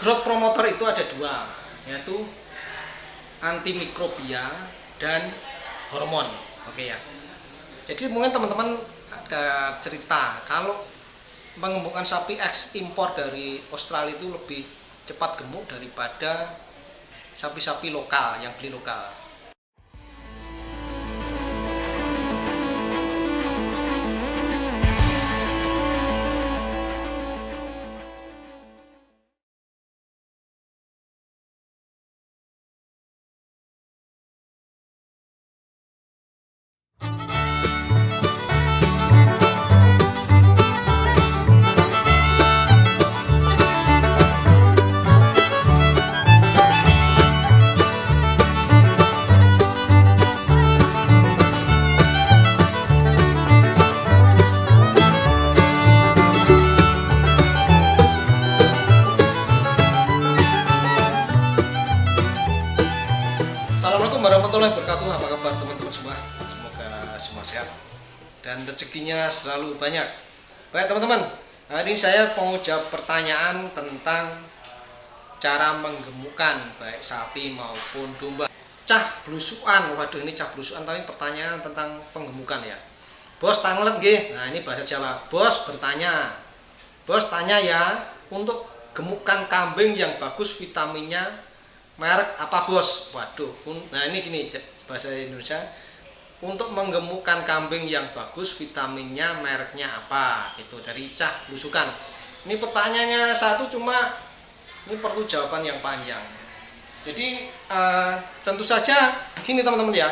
Growth promoter itu ada dua, yaitu antimikrobia dan hormon. Oke ya. Jadi mungkin teman-teman ada cerita kalau mengembangkan sapi ekspor dari Australia itu lebih cepat gemuk daripada sapi-sapi lokal yang beli lokal. Assalamualaikum warahmatullahi wabarakatuh. Apa kabar teman-teman semua? Semoga semua sehat dan rezekinya selalu banyak. Baik teman-teman, hari ini saya mau jawab pertanyaan tentang cara menggemukkan baik sapi maupun domba. Cah blusukan, waduh ini cah blusukan, tapi pertanyaan tentang penggemukan ya. Bos tanglet nggih. Nah ini bahasa Jawa. Bos bertanya. Bos tanya ya, untuk gemukan kambing yang bagus vitaminnya merek apa bos? Waduh, nah ini gini bahasa Indonesia, untuk menggemukkan kambing yang bagus vitaminnya mereknya apa? Itu dari cah blusukan. Ini pertanyaannya satu, cuma ini perlu jawaban yang panjang. Jadi tentu saja gini teman-teman ya,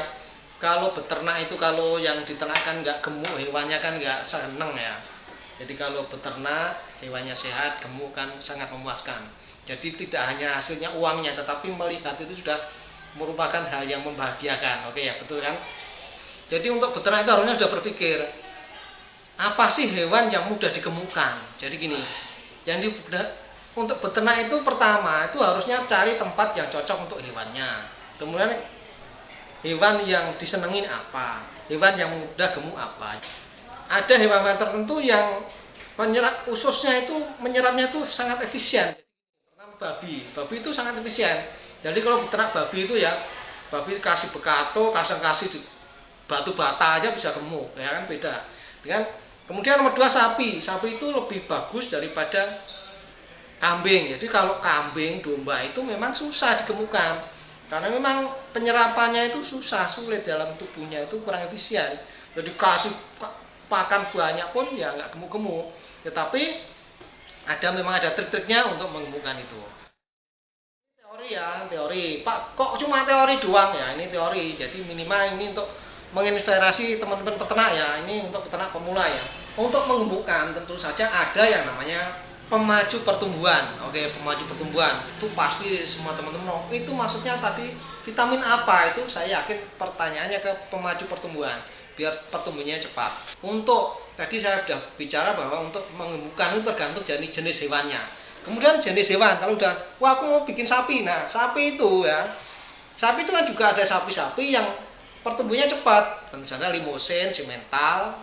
kalau beternak itu kalau yang diternakan nggak gemuk hewannya kan nggak seneng ya. Jadi kalau beternak hewannya sehat gemuk kan sangat memuaskan. Jadi tidak hanya hasilnya uangnya, tetapi melihat itu sudah merupakan hal yang membahagiakan. Oke ya, betul kan? Jadi untuk beternak itu harusnya sudah berpikir, apa sih hewan yang mudah digemukkan? Jadi gini, untuk beternak itu pertama itu harusnya cari tempat yang cocok untuk hewannya. Kemudian hewan yang disenengin apa? Hewan yang mudah gemuk apa? Ada hewan-hewan tertentu yang menyerap ususnya itu menyerapnya itu sangat efisien. Babi itu sangat efisien. Jadi kalau beternak babi itu ya, babi kasih bekato, kasih di batu bata aja bisa gemuk, ya kan, beda. Dengan kemudian nomor 2 sapi itu lebih bagus daripada kambing. Jadi kalau kambing, domba itu memang susah digemukkan karena memang penyerapannya itu sulit dalam tubuhnya, itu kurang efisien. Jadi kasih pakan banyak pun ya nggak gemuk-gemuk. Tetapi memang ada trik-triknya untuk menggemukkan itu. Teori Pak, kok cuma teori doang ya? Ini teori, jadi minimal ini untuk menginspirasi teman-teman peternak ya, ini untuk peternak pemula ya. Untuk menggemukkan tentu saja ada yang namanya pemaju pertumbuhan. Oke, pemaju pertumbuhan itu pasti semua teman-teman itu maksudnya tadi vitamin apa, itu saya yakin pertanyaannya ke pemaju pertumbuhan biar pertumbuhannya cepat. Untuk tadi saya sudah bicara bahwa untuk menggemukkan itu tergantung jenis hewannya. Kemudian jenis hewan, kalau udah, wah aku mau bikin sapi. Nah, sapi itu kan juga ada sapi-sapi yang pertumbuhannya cepat. Misalnya Limousin, Simmental.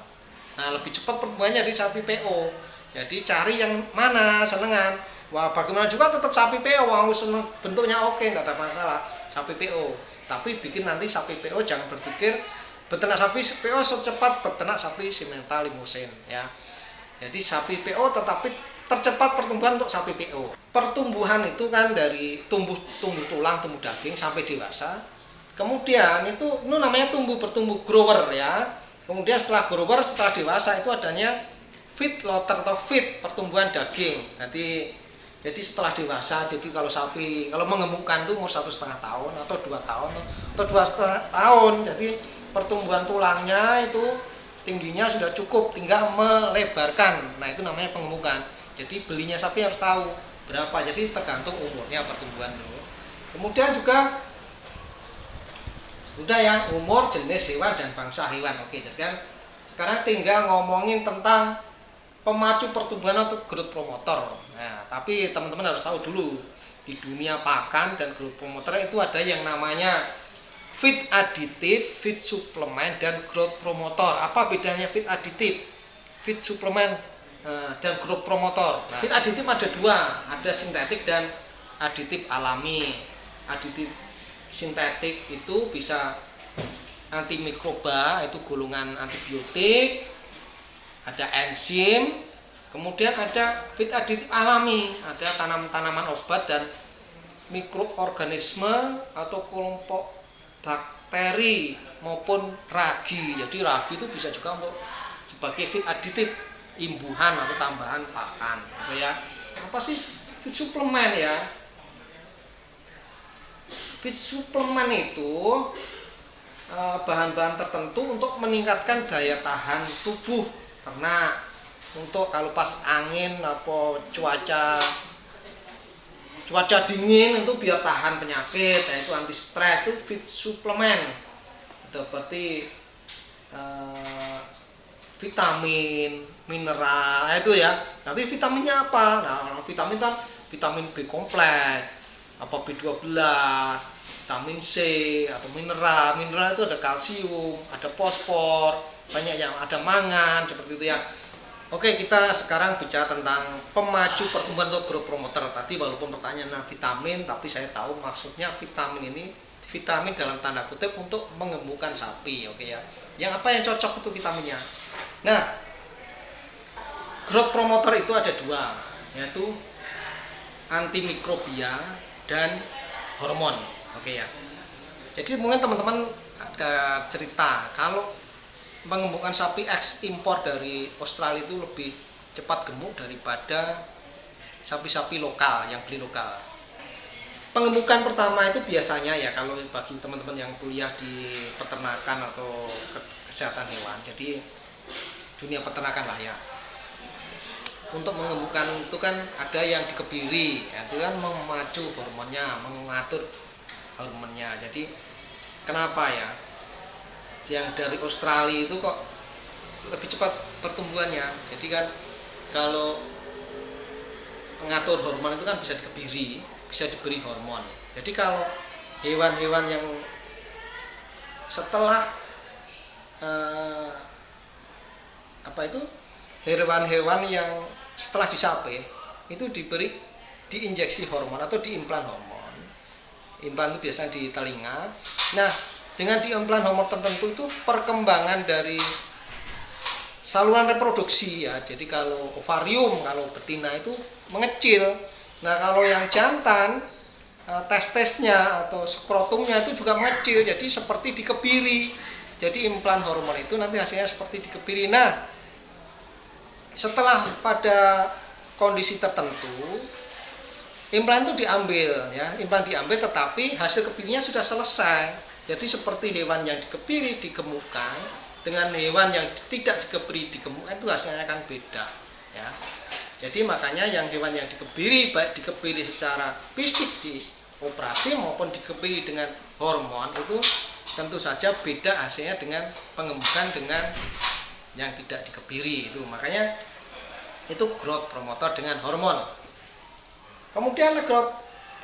Nah, lebih cepat pertumbuhannya dari sapi PO. Jadi cari yang mana senengan. Wah, bagaimana juga tetap sapi PO, wah seneng bentuknya oke, nggak ada masalah. Sapi PO. Tapi bikin nanti sapi PO jangan berpikir beternak sapi PO secepat beternak sapi Simmental Limousin ya. Jadi sapi PO tetapi tercepat pertumbuhan untuk sapi PO. Pertumbuhan itu kan dari tumbuh tulang, tumbuh daging sampai dewasa. Kemudian itu namanya bertumbuh grower ya. Kemudian setelah grower, setelah dewasa itu adanya feed lotter atau feed pertumbuhan daging. Jadi setelah dewasa, jadi kalau sapi kalau mengemukkan itu umur 1,5 tahun atau 2 tahun atau 2,5 tahun. Jadi pertumbuhan tulangnya itu tingginya sudah cukup, tinggal melebarkan. Nah itu namanya pengemukan. Jadi belinya sapi harus tahu berapa, jadi tergantung umurnya pertumbuhan itu. Kemudian juga udah ya, umur, jenis hewan dan bangsa hewan. Oke, jadi kan sekarang tinggal ngomongin tentang pemacu pertumbuhan atau growth promoter. Nah, tapi teman-teman harus tahu dulu di dunia pakan dan growth promoter itu ada yang namanya feed aditif, feed suplemen, dan growth promoter. Apa bedanya feed aditif, feed suplemen dan growth promoter? Nah, feed aditif ada dua, ada sintetik dan aditif alami, aditif sintetik itu bisa antimikroba, itu golongan antibiotik, ada enzim, kemudian ada feed aditif alami, ada tanaman obat dan mikroorganisme atau kelompok bakteri maupun ragi. Jadi ragi itu bisa juga untuk sebagai feed aditif, imbuhan atau tambahan pakan, gitu ya. Apa sih feed suplemen ya? Feed suplemen itu bahan-bahan tertentu untuk meningkatkan daya tahan tubuh ternak, untuk kalau pas angin apa cuaca dingin itu biar tahan penyakit, yaitu anti stres, itu feed suplemen. Itu berarti vitamin, mineral, itu ya. Tapi vitaminnya apa? Nah, vitamin kan vitamin B kompleks, apa B12, vitamin C atau mineral. Mineral itu ada kalsium, ada fosfor, banyak yang ada mangan, seperti itu ya. Oke, kita sekarang bicara tentang pemacu pertumbuhan atau growth promoter. Tadi walaupun pertanyaan vitamin, tapi saya tahu maksudnya vitamin ini vitamin dalam tanda kutip untuk menggemukkan sapi, oke ya. Yang apa yang cocok itu vitaminnya? Nah, growth promoter itu ada dua, yaitu antimikrobia dan hormon, oke ya. Jadi mungkin teman-teman ada cerita kalau pengembukan sapi ekspor dari Australia itu lebih cepat gemuk daripada sapi-sapi lokal yang beli lokal. Pengembukan pertama itu biasanya ya, kalau bagi teman-teman yang kuliah di peternakan atau kesehatan hewan, jadi dunia peternakan lah ya. Untuk mengembukan itu kan ada yang dikebiri, ya, itu kan memacu hormonnya, mengatur hormonnya. Jadi kenapa ya? Yang dari Australia itu kok lebih cepat pertumbuhannya. Jadi kan kalau mengatur hormon itu kan bisa dikebiri, bisa diberi hormon. Jadi kalau hewan-hewan yang setelah hewan-hewan yang setelah disape itu diinjeksi hormon atau diimplan hormon. Implan itu biasanya di telinga. Nah, dengan diimplan hormon tertentu itu perkembangan dari saluran reproduksi ya. Jadi kalau ovarium, kalau betina itu mengecil. Nah, kalau yang jantan testisnya atau skrotumnya itu juga mengecil. Jadi seperti dikebiri. Jadi implan hormon itu nanti hasilnya seperti dikebiri. Nah, setelah pada kondisi tertentu implan itu diambil ya. Implan diambil tetapi hasil kebirinya sudah selesai. Jadi seperti hewan yang dikebiri digemukkan dengan hewan yang tidak dikebiri digemukkan itu hasilnya akan beda ya. Jadi makanya yang hewan yang dikebiri, baik dikebiri secara fisik di operasi maupun dikebiri dengan hormon, itu tentu saja beda hasilnya dengan pengembukan dengan yang tidak dikebiri. Itu makanya itu growth promoter dengan hormon. Kemudian growth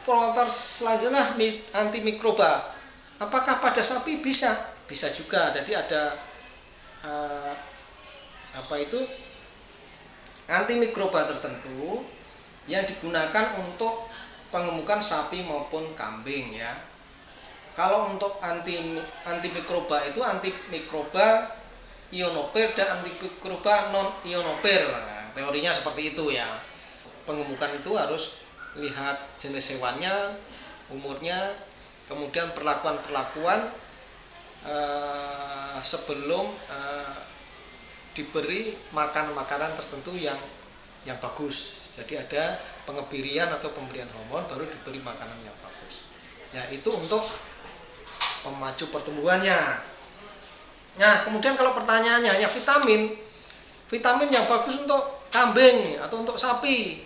promoter selanjutnya antimikroba. Apakah pada sapi bisa? Bisa juga. Jadi ada antimikroba tertentu yang digunakan untuk pengemukan sapi maupun kambing ya. Kalau untuk antimikroba itu antimikroba ionopir dan antimikroba non ionopir. Nah, teorinya seperti itu ya. Pengemukan itu harus lihat jenis hewannya, umurnya, kemudian perlakuan sebelum diberi makanan tertentu yang bagus. Jadi ada pengebirian atau pemberian hormon baru diberi makanan yang bagus. Ya, itu untuk memacu pertumbuhannya. Nah, kemudian kalau pertanyaannya hanya vitamin yang bagus untuk kambing atau untuk sapi.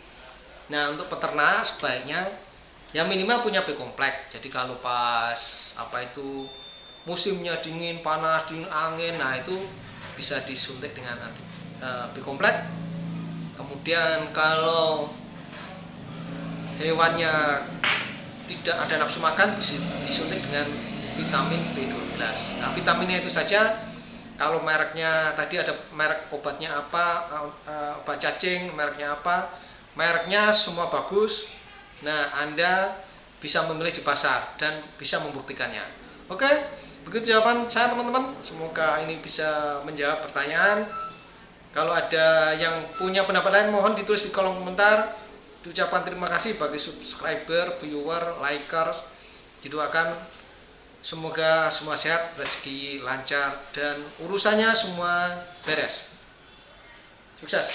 Nah, untuk peternak sebaiknya ya minimal punya B kompleks. Jadi kalau pas musimnya dingin, panas, dingin, angin, nah itu bisa disuntik dengan B kompleks. Kemudian kalau hewannya tidak ada nafsu makan, bisa disuntik dengan vitamin B12. Nah, vitaminnya itu saja. Kalau mereknya tadi ada merek obatnya apa, obat cacing mereknya apa, mereknya semua bagus, Nah, Anda bisa memilih di pasar dan bisa membuktikannya. Oke, begitu jawaban saya teman-teman. Semoga ini bisa menjawab pertanyaan. Kalau ada yang punya pendapat lain mohon ditulis di kolom komentar. Diucapkan terima kasih bagi subscriber, viewer, likers. Didoakan semoga semua sehat, rezeki lancar, dan urusannya semua beres. Sukses.